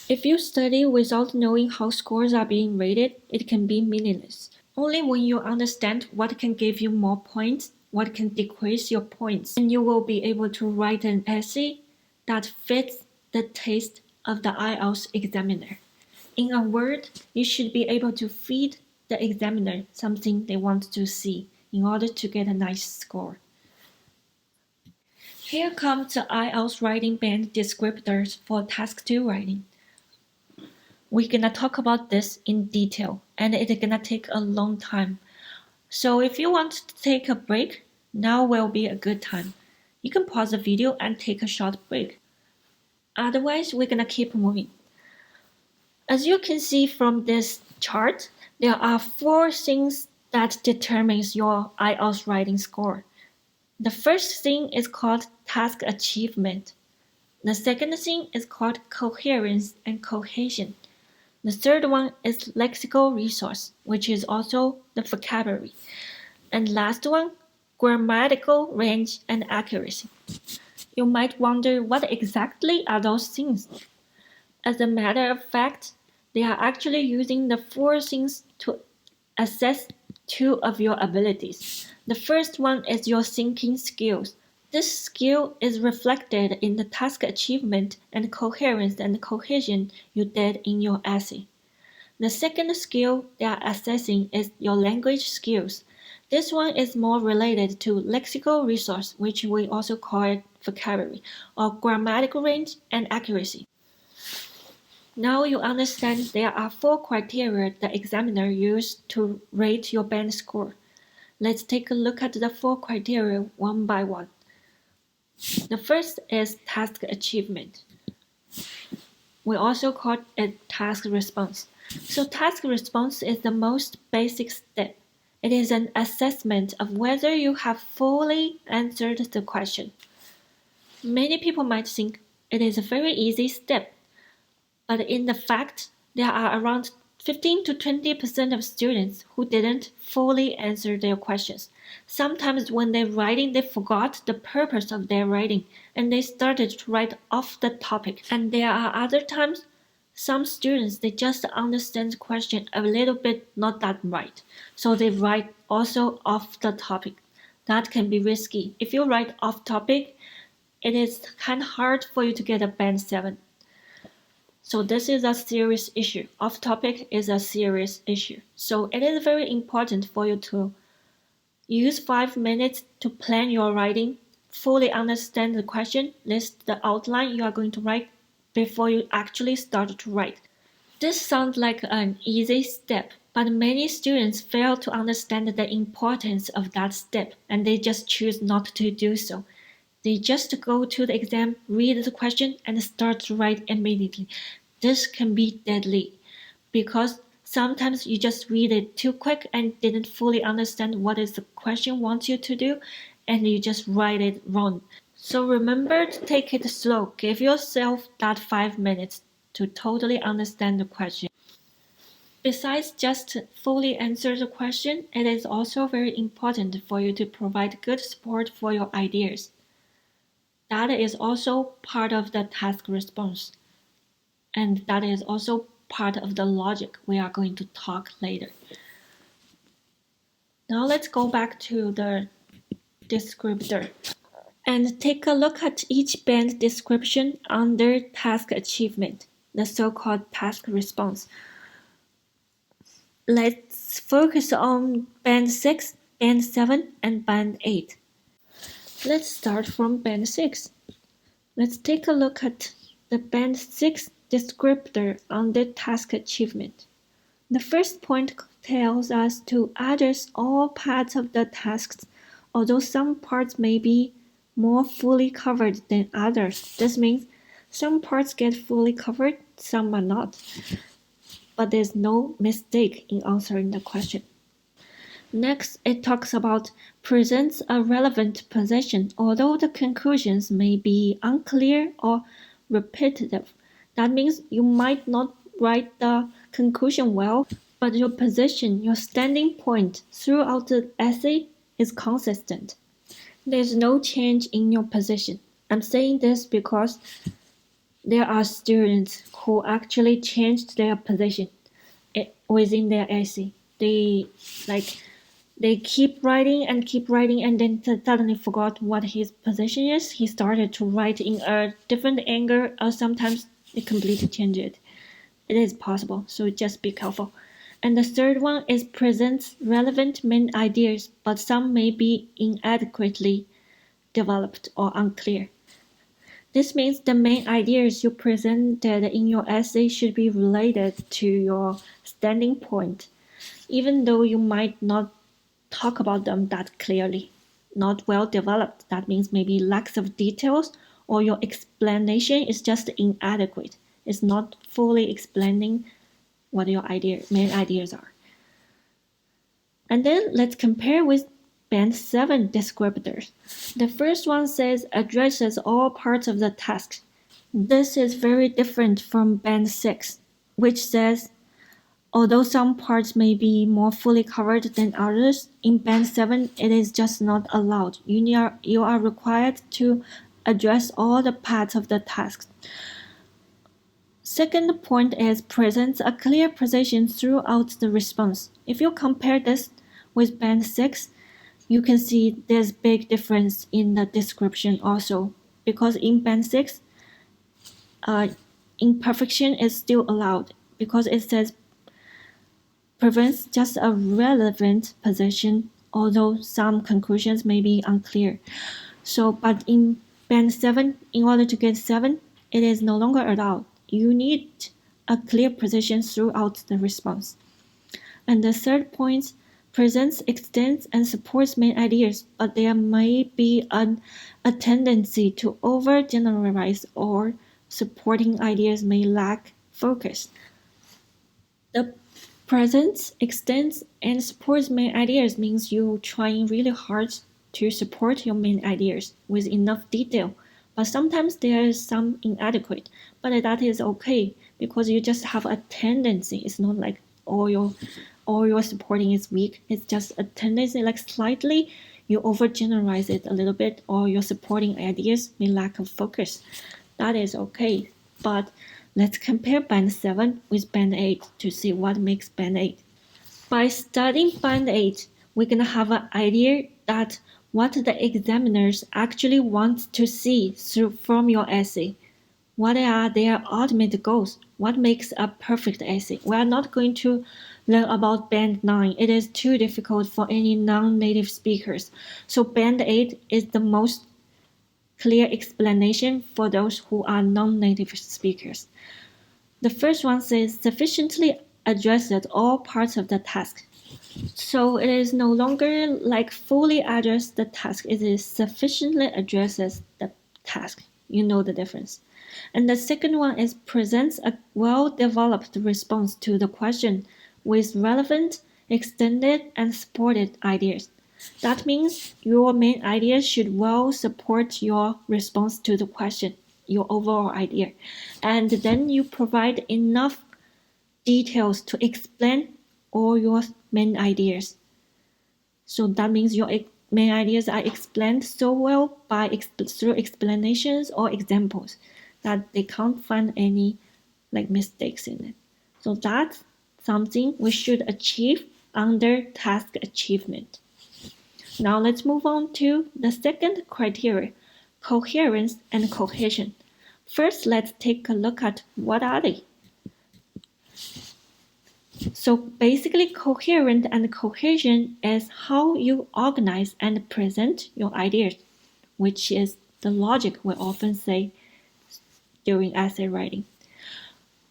If you study without knowing how scores are being rated, it can be meaningless. Only when you understand what can give you more points, what can decrease your points, and you will be able to write an essay that fits the taste of the IELTS examiner. In a word, you should be able to feed the examiner something they want to see in order to get a nice score. Here comes the IELTS writing band descriptors for Task 2 writing. We're gonna talk about this in detail, and it's gonna take a long time. So if you want to take a break, now will be a good time. You can pause the video and take a short break. Otherwise, we're gonna keep moving. As you can see from this chart, there are 4 things that determines your IELTS writing score. The first thing is called task achievement. The second thing is called coherence and cohesion. The third one is lexical resource, which is also the vocabulary. And last one, grammatical range and accuracy. You might wonder what exactly are those things. As a matter of fact, they are actually using the 4 things to assess 2 of your abilities. The first one is your thinking skills. This skill is reflected in the task achievement and coherence and cohesion you did in your essay. The second skill they are assessing is your language skills. This one is more related to lexical resource, which we also call it vocabulary, or grammatical range and accuracy. Now you understand there are 4 criteria the examiner used to rate your band score. Let's take a look at the 4 criteria one by one. The first is task achievement. We also call it task response. So task response is the most basic step. It is an assessment of whether you have fully answered the question. Many people might think it is a very easy step, but in the fact, there are around 15 to 20% of students who didn't fully answer their questions. Sometimes when they're writing, they forgot the purpose of their writing and they started to write off the topic. And there are other times, some students, they just understand the question a little bit not that right. So they write also off the topic. That can be risky. If you write off topic, it is kind of hard for you to get a band 7. So this is a serious issue. Off topic is a serious issue. So it is very important for you to use 5 minutes to plan your writing, fully understand the question, list the outline you are going to write before you actually start to write. This sounds like an easy step, but many students fail to understand the importance of that step and they just choose not to do so. They just go to the exam, read the question, and start to write immediately. This can be deadly because sometimes you just read it too quick and didn't fully understand what is the question wants you to do, and you just write it wrong. So remember to take it slow. Give yourself that 5 minutes to totally understand the question. Besides just fully answer the question, it is also very important for you to provide good support for your ideas. That is also part of the task response. And that is also part of the logic we are going to talk later. Now let's go back to the descriptor and take a look at each band description under task achievement, the so-called task response. Let's focus on band 6, band 7, and band 8. Let's start from band 6. Let's take a look at the band 6 descriptor under task achievement. The first point tells us to address all parts of the tasks, although some parts may be more fully covered than others. This means some parts get fully covered, some are not. But there's no mistake in answering the question. Next, it talks about presents a relevant position, although the conclusions may be unclear or repetitive. That means you might not write the conclusion well, but your position, your standing point throughout the essay is consistent. There's no change in your position. I'm saying this because there are students who actually changed their position within their essay. They keep writing and then suddenly forgot what his position is. He started to write in a different angle, or sometimes they completely change it. It is possible, so just be careful. And the third one is presents relevant main ideas, but some may be inadequately developed or unclear. This means the main ideas you presented in your essay should be related to your standing point, even though you might not talk about them that clearly. Not well developed, that means maybe lacks of details, or your explanation is just inadequate. It's not fully explaining what your main ideas are. And then let's compare with Band 7 descriptors. The first one says addresses all parts of the task. This is very different from Band 6, which says although some parts may be more fully covered than others, in Band 7 it is just not allowed. You are required to address all the parts of the task. Second point is presents a clear position throughout the response. If you compare this with Band 6, you can see there's big difference in the description also, because in Band 6, imperfection is still allowed because it says presents just a relevant position, although some conclusions may be unclear. But in Band 7, in order to get 7, it is no longer allowed. You need a clear position throughout the response. And the third point presents, extends, and supports main ideas, but there may be a tendency to overgeneralize, or supporting ideas may lack focus. The presents, extends, and supports main ideas means you're trying really hard to support your main ideas with enough detail. But sometimes there is some inadequate, but that is okay because you just have a tendency. It's not like all your supporting is weak. It's just a tendency, like slightly you overgeneralize it a little bit, or your supporting ideas may lack of focus. That is okay. But let's compare Band 7 with Band 8 to see what makes Band 8. By studying Band 8, we're gonna have an idea that what the examiners actually want to see from your essay. What are their ultimate goals? What makes a perfect essay? We are not going to learn about Band 9. It is too difficult for any non-native speakers. So Band 8 is the most clear explanation for those who are non-native speakers. The first one says sufficiently addresses all parts of the task. So it is no longer like fully address the task. It is sufficiently addresses the task. You know the difference. And the second one is presents a well-developed response to the question with relevant, extended, and supported ideas. That means your main idea should well support your response to the question, your overall idea. And then you provide enough details to explain all your main ideas. So that means your main ideas are explained so well through explanations or examples that they can't find any mistakes in it. So that's something we should achieve under task achievement. Now let's move on to the second criteria, coherence and cohesion. First, let's take a look at what are they. So basically, coherent and cohesion is how you organize and present your ideas, which is the logic we often say during essay writing.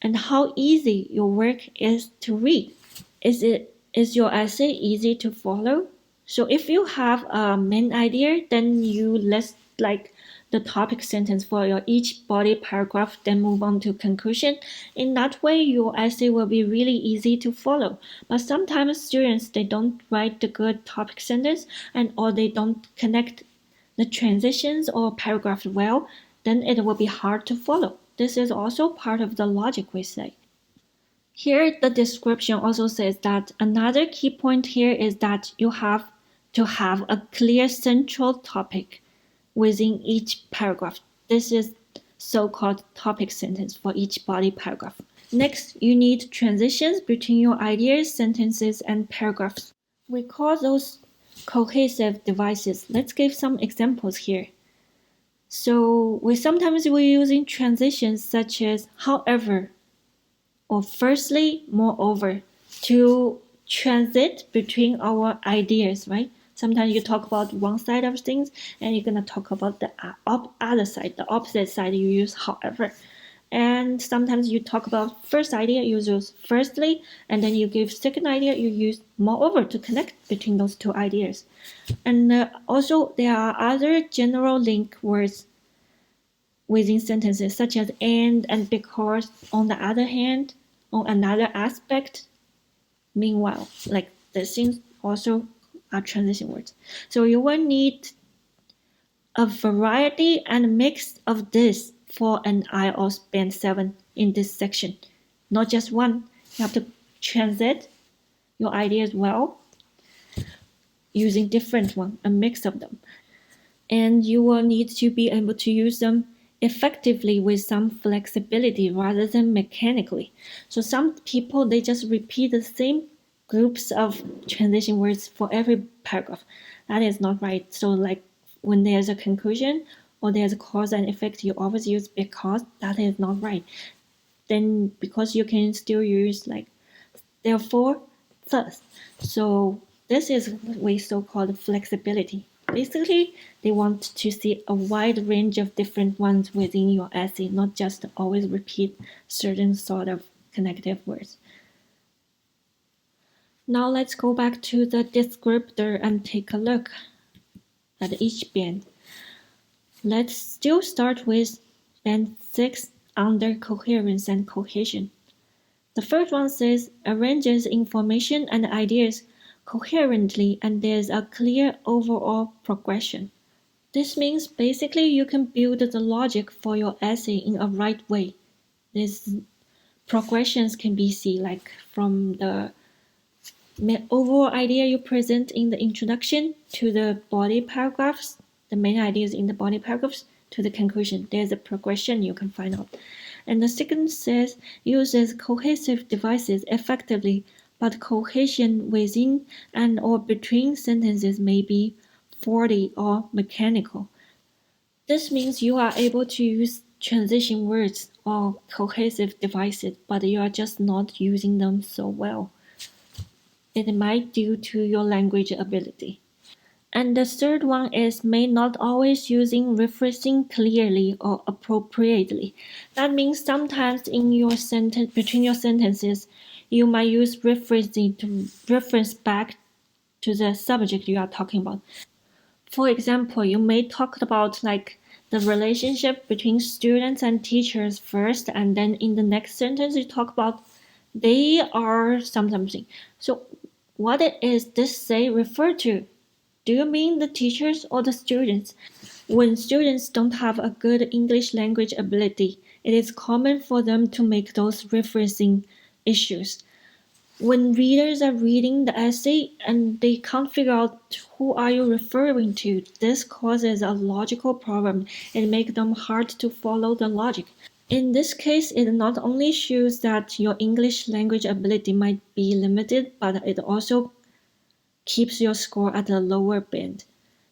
And how easy your work is to read. Is your essay easy to follow? So if you have a main idea, then you list the topic sentence for your each body paragraph, then move on to conclusion. In that way, your essay will be really easy to follow. But sometimes students, they don't write the good topic sentence or they don't connect the transitions or paragraphs well, then it will be hard to follow. This is also part of the logic we say. Here, the description also says that another key point here is that you have to have a clear central topic within each paragraph. This is so-called topic sentence for each body paragraph. Next, you need transitions between your ideas, sentences, and paragraphs. We call those cohesive devices. Let's give some examples here. So sometimes we're using transitions such as however or firstly, moreover, to transit between our ideas, right? Sometimes you talk about one side of things and you're going to talk about the other side, the opposite side, you use however. And sometimes you talk about first idea, you use firstly, and then you give second idea, you use moreover to connect between those two ideas. And also there are other general link words within sentences such as and because. On the other hand, on another aspect, meanwhile, like the things also are transition words. So you will need a variety and mix of this for an IELTS Band 7 in this section. Not just one. You have to transit your ideas well using different one, a mix of them. And you will need to be able to use them effectively with some flexibility rather than mechanically. So some people, they just repeat the same groups of transition words for every paragraph. That is not right. So like when there's a conclusion or there's a cause and effect, you always use because. That is not right. Then because you can still use like therefore, thus. So this is what we so-called flexibility. Basically, they want to see a wide range of different ones within your essay, not just always repeat certain sort of connective words. Now let's go back to the descriptor and take a look at each band. Let's still start with band 6 under coherence and cohesion. The first one says arranges information and ideas coherently and there's a clear overall progression. This means basically you can build the logic for your essay in a right way. These progressions can be seen like from the overall idea you present in the introduction to the body paragraphs, the main ideas in the body paragraphs to the conclusion. There's a progression you can find out. And the second says uses cohesive devices effectively, but cohesion within and or between sentences may be faulty or mechanical. This means you are able to use transition words or cohesive devices, but you are just not using them so well. It might due to your language ability. And the third one is may not always using referencing clearly or appropriately. That means sometimes in your sentence between your sentences, you might use referencing to reference back to the subject you are talking about. For example, you may talk about like the relationship between students and teachers first, and then in the next sentence you talk about they are something. So what is this say refer to? Do you mean the teachers or the students? When students don't have a good English language ability, it is common for them to make those referencing issues. When readers are reading the essay and they can't figure out who are you referring to, this causes a logical problem and makes them hard to follow the logic. In this case, it not only shows that your English language ability might be limited, but it also keeps your score at a lower band.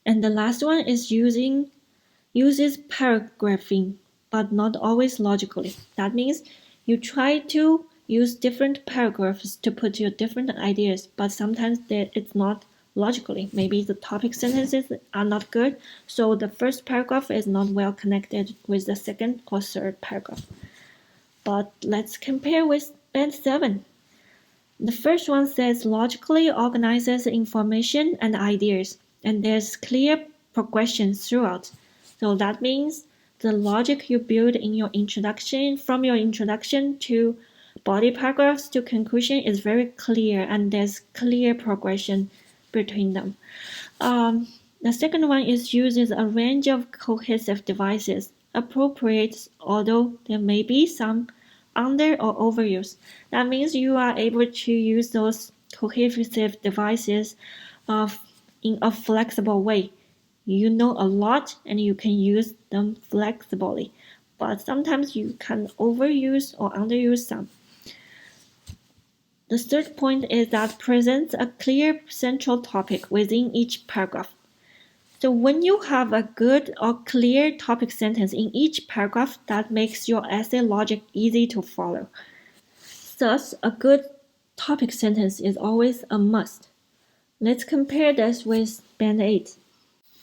And the last one is uses paragraphing, but not always logically. That means you try to use different paragraphs to put your different ideas, but sometimes it's not logically. Maybe the topic sentences are not good, so the first paragraph is not well connected with the second or third paragraph. But let's compare with band 7. The first one says logically organizes information and ideas, and there's clear progression throughout. So that means the logic you build in your introduction, from your introduction to body paragraphs to conclusion is very clear, and there's clear progression between them. The second one is uses a range of cohesive devices, appropriate, although there may be some under or overuse. That means you are able to use those cohesive devices in a flexible way. You know a lot and you can use them flexibly, but sometimes you can overuse or underuse some. The third point is that presents a clear central topic within each paragraph. So when you have a good or clear topic sentence in each paragraph, that makes your essay logic easy to follow. Thus, a good topic sentence is always a must. Let's compare this with Band 8.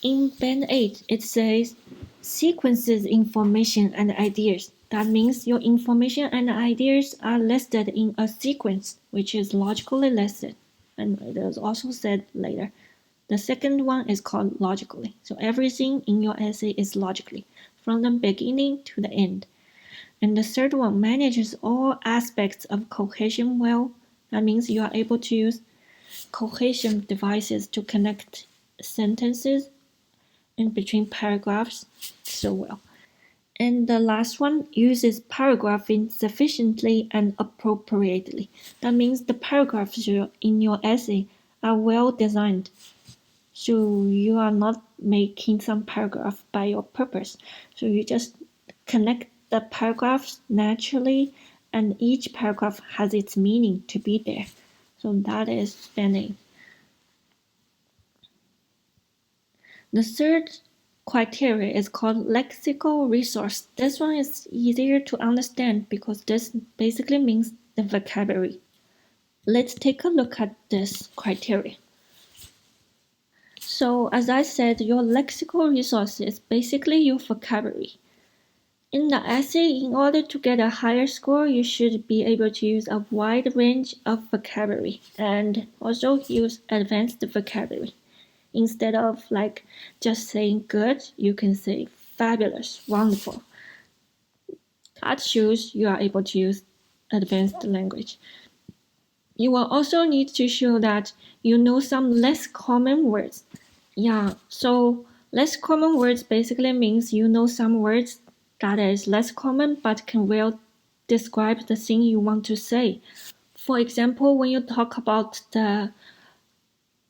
In Band 8, it says sequences information and ideas. That means your information and ideas are listed in a sequence, which is logically listed. And it is also said later. The second one is called logically. So everything in your essay is logically, from the beginning to the end. And the third one manages all aspects of cohesion well. That means you are able to use cohesion devices to connect sentences in between paragraphs so well. And the last one uses paragraphing sufficiently and appropriately. That means the paragraphs in your essay are well designed. So you are not making some paragraph by your purpose. So you just connect the paragraphs naturally, and each paragraph has its meaning to be there. So that is spanning. The third criteria is called lexical resource. This one is easier to understand because this basically means the vocabulary. Let's take a look at this criteria. So as I said, your lexical resource is basically your vocabulary. In the essay, in order to get a higher score, you should be able to use a wide range of vocabulary and also use advanced vocabulary. Instead of like just saying good, you can say fabulous, wonderful. That shows you are able to use advanced language. You will also need to show that you know some less common words. Yeah, so less common words basically means you know some words that is less common but can well describe the thing you want to say. For example, when you talk about the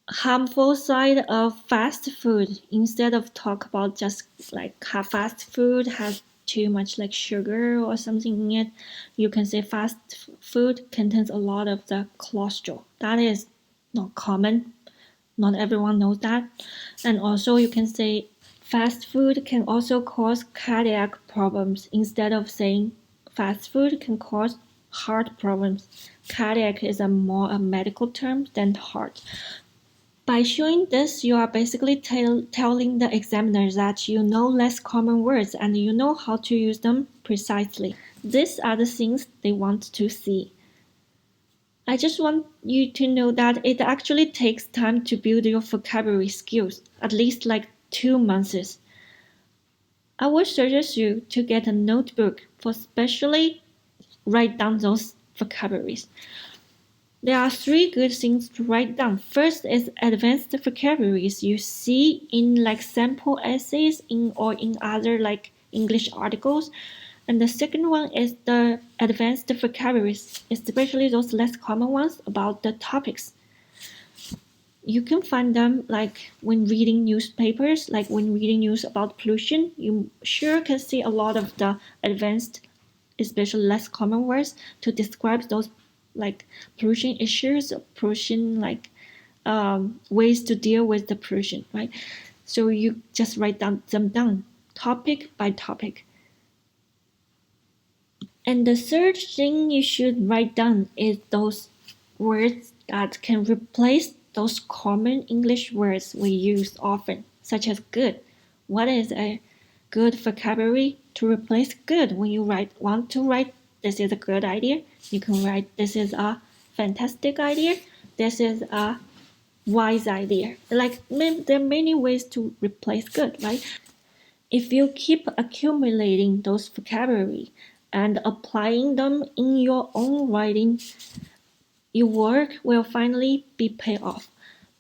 harmful side of fast food, instead of talk about just like how fast food has too much like sugar or something in it, you can say fast food contains a lot of the cholesterol. That is not common. Not everyone knows that. And also you can say fast food can also cause cardiac problems instead of saying fast food can cause heart problems. Cardiac is a more a medical term than heart. By showing this, you are basically telling the examiner that you know less common words and you know how to use them precisely. These are the things they want to see. I just want you to know that it actually takes time to build your vocabulary skills, at least like 2 months. I would suggest you to get a notebook for specially write down those vocabularies. There are 3 good things to write down. First is advanced vocabularies you see in like sample essays or in other like English articles. And the second one is the advanced vocabularies, especially those less common ones about the topics. You can find them like when reading newspapers, like when reading news about pollution, you sure can see a lot of the advanced, especially less common words to describe those like pollution issues, pollution like ways to deal with the pollution, right? So you just write them down topic by topic. And the third thing you should write down is those words that can replace those common English words we use often, such as good. What is a good vocabulary to replace good? When you want to write this is a good idea, you can write this is a fantastic idea, this is a wise idea. Like there are many ways to replace good, right? If you keep accumulating those vocabulary and applying them in your own writing, your work will finally be paid off.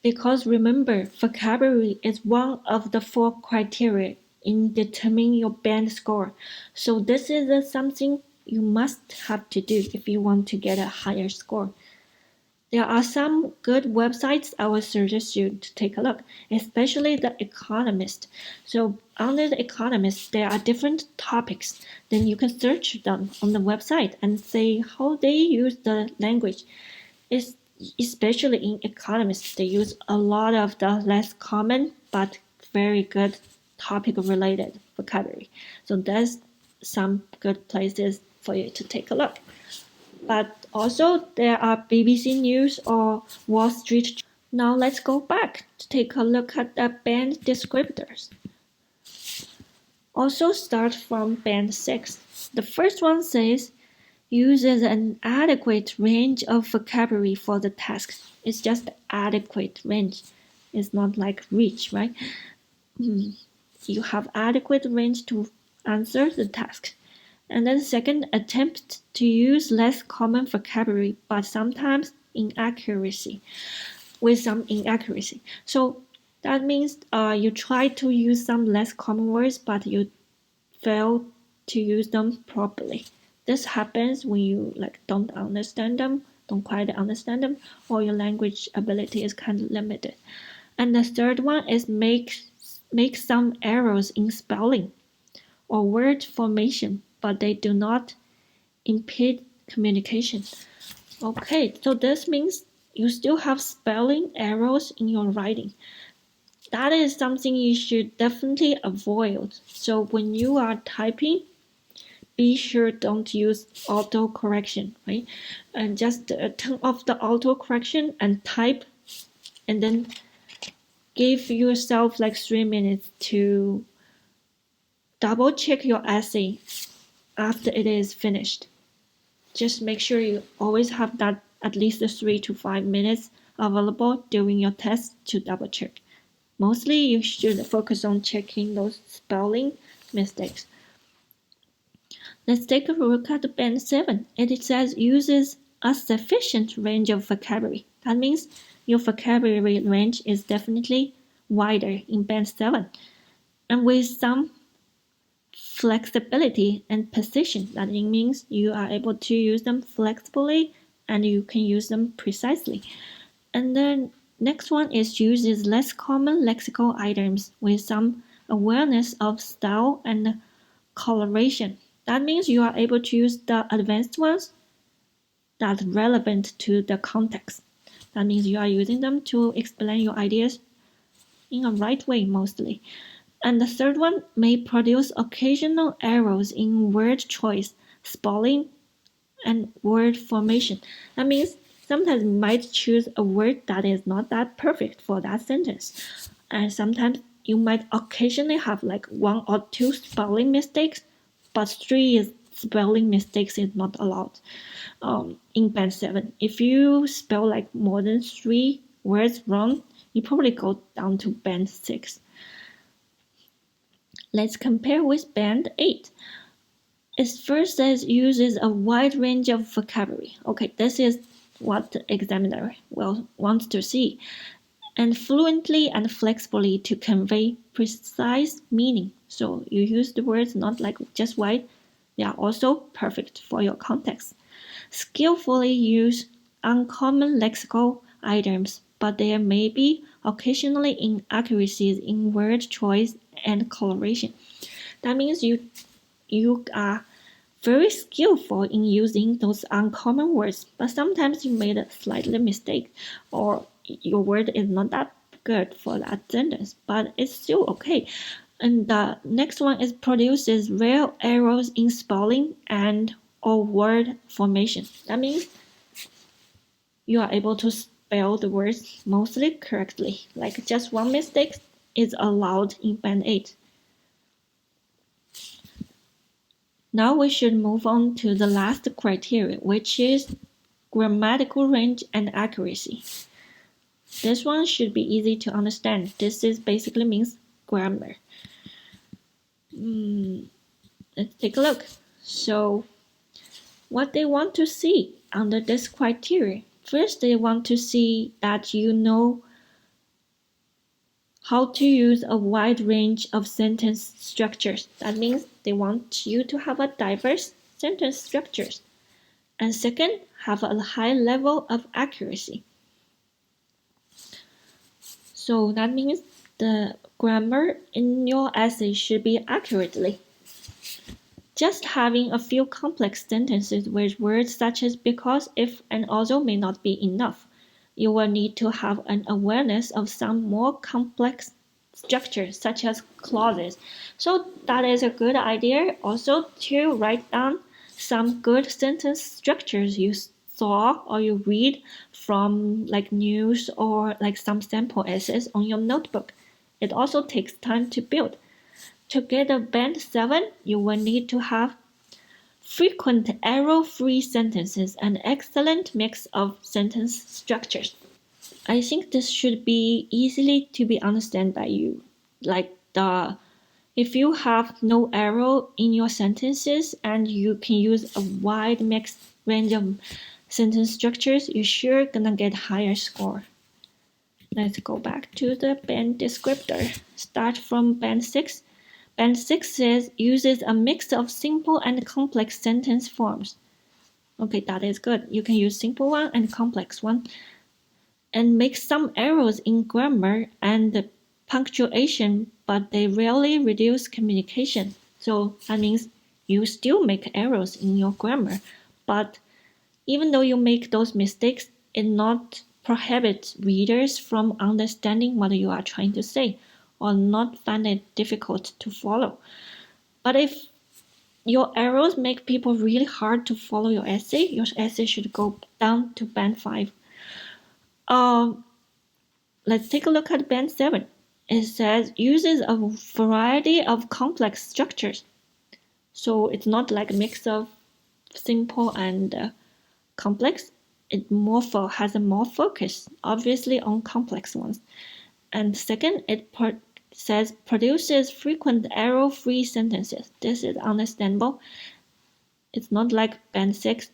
Because remember, vocabulary is one of the 4 criteria in determining your band score. So this is something you must have to do if you want to get a higher score. There are some good websites I would suggest you to take a look, especially The Economist. So under The Economist, there are different topics. Then you can search them on the website and see how they use the language. It's, especially in Economist, they use a lot of the less common but very good topic-related vocabulary. So that's some good places for you to take a look. But also there are BBC News or Wall Street. Now let's go back to take a look at the band descriptors. Also start from band 6. The first one says uses an adequate range of vocabulary for the task. It's just adequate range. It's not like reach, right? You have adequate range to answer the task. And then second, attempt to use less common vocabulary, but sometimes with some inaccuracy. So that means you try to use some less common words, but you fail to use them properly. This happens when you don't understand them, don't quite understand them, or your language ability is kind of limited. And the third one is make some errors in spelling or word formation, but they do not impede communication. Okay, so this means you still have spelling errors in your writing. That is something you should definitely avoid. So when you are typing, be sure don't use auto correction, right? And just turn off the auto correction and type, and then give yourself like 3 minutes to double check your essay after it is finished. Just make sure you always have that at least 3 to 5 minutes available during your test to double check. Mostly you should focus on checking those spelling mistakes. Let's take a look at band 7. It says uses a sufficient range of vocabulary. That means your vocabulary range is definitely wider in band 7. And with some flexibility and precision. That means you are able to use them flexibly and you can use them precisely. And then next one is uses less common lexical items with some awareness of style and coloration. That means you are able to use the advanced ones that's relevant to the context. That means you are using them to explain your ideas in a right way mostly. And the third one may produce occasional errors in word choice, spelling, and word formation. That means sometimes you might choose a word that is not that perfect for that sentence. And sometimes you might occasionally have like 1 or 2 spelling mistakes, but 3 spelling mistakes is not allowed in band 7. If you spell like more than 3 words wrong, you probably go down to band 6. Let's compare with band 8. It first says uses a wide range of vocabulary. Okay, this is what the examiner wants to see. And fluently and flexibly to convey precise meaning. So you use the words not like just wide, they are also perfect for your context. Skillfully use uncommon lexical items, but there may be occasionally inaccuracies in word choice and coloration. That means you are very skillful in using those uncommon words, but sometimes you made a slight mistake or your word is not that good for that sentence, but it's still okay. And the next one is produces rare errors in spelling and or word formation. That means you are able to spell the words mostly correctly. Like just one mistake is allowed in band 8. Now we should move on to the last criteria, which is grammatical range and accuracy. This one should be easy to understand. This is basically means grammar. Let's take a look. So what they want to see under this criteria. First, they want to see that you know how to use a wide range of sentence structures. That means they want you to have a diverse sentence structures. And second, have a high level of accuracy. So that means the grammar in your essay should be accurately. Just having a few complex sentences with words such as because, if, and although may not be enough. You will need to have an awareness of some more complex structures such as clauses. So that is a good idea also to write down some good sentence structures you saw or you read from like news or like some sample essays on your notebook. It also takes time to build. To get a band 7, you will need to have frequent error-free sentences and excellent mix of sentence structures. I think this should be easily to be understood by you. Like if you have no error in your sentences and you can use a wide mixed range of sentence structures, you're sure gonna get higher score. Let's go back to the band descriptor. Start from band 6. Band 6 uses a mix of simple and complex sentence forms. Okay, that is good. You can use simple one and complex one. And make some errors in grammar and punctuation, but they rarely reduce communication. So that means you still make errors in your grammar, but even though you make those mistakes, it not prohibits readers from understanding what you are trying to say or not find it difficult to follow. But if your errors make people really hard to follow your essay should go down to band 5. Let's take a look at band 7. It says uses a variety of complex structures. So it's not like a mix of simple and complex. It has a more focus, obviously, on complex ones. And second, it says produces frequent error-free sentences. This is understandable. It's not like band 6.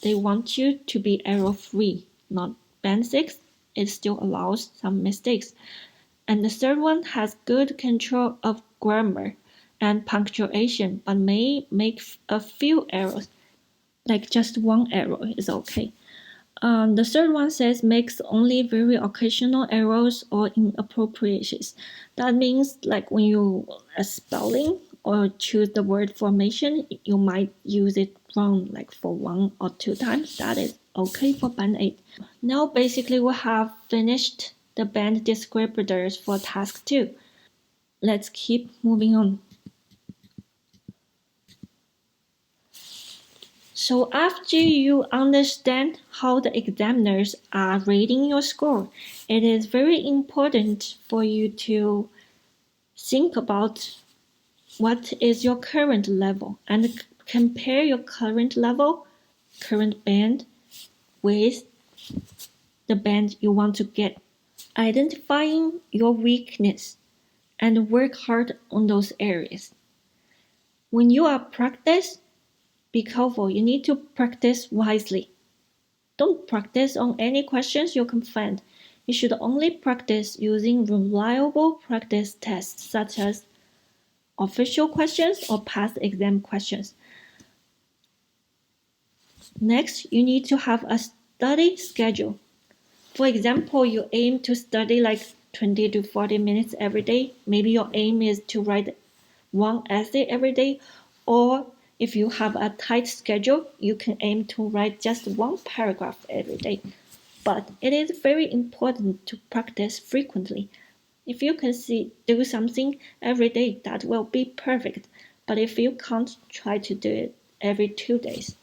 They want you to be error-free. Not band 6. It still allows some mistakes. And the third one has good control of grammar and punctuation, but may make a few errors. Like just one error is okay. The third one says makes only very occasional errors or inappropriations. That means like when you spelling or choose the word formation, you might use it wrong like for 1 or 2 times. That is okay for band 8. Now basically we have finished the band descriptors for task 2. Let's keep moving on. So after you understand how the examiners are rating your score, it is very important for you to think about what is your current level and compare your current level, current band with the band you want to get. Identifying your weakness and work hard on those areas. When you are practice, be careful. You need to practice wisely. Don't practice on any questions you can find. You should only practice using reliable practice tests such as official questions or past exam questions. Next, you need to have a study schedule. For example, you aim to study like 20 to 40 minutes every day. Maybe your aim is to write one essay every day, or if you have a tight schedule, you can aim to write just one paragraph every day. But it is very important to practice frequently. If you can do something every day, that will be perfect. But if you can't, try to do it every 2 days.